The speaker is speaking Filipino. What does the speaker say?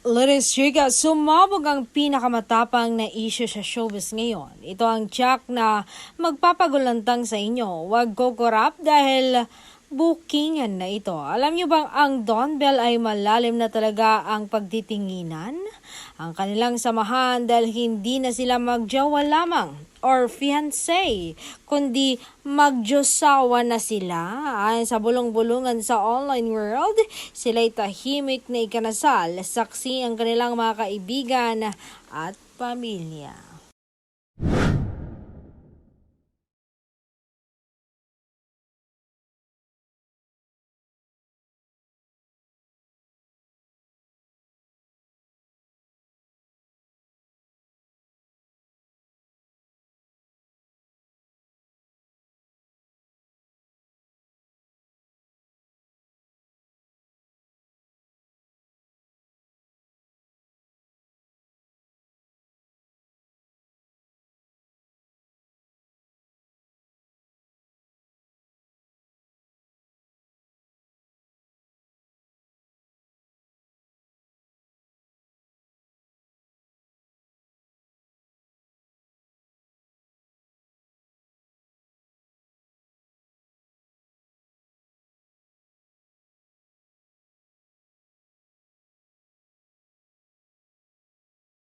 Ladies, chika, sumabog ang pinakamatapang na issue sa showbiz ngayon. Ito ang tiyak na magpapagulantang sa inyo. Huwag kukurap dahil bookingan na ito. Alam niyo bang ang Don Bell ay malalim na talaga ang pagtitinginan? Ang kanilang samahan dahil hindi na sila magjowa lamang or fiancé, kundi magjosawa na sila. Ayon sa bulong-bulungan sa online world, sila'y tahimik na ikinasal, saksi ang kanilang mga kaibigan at pamilya.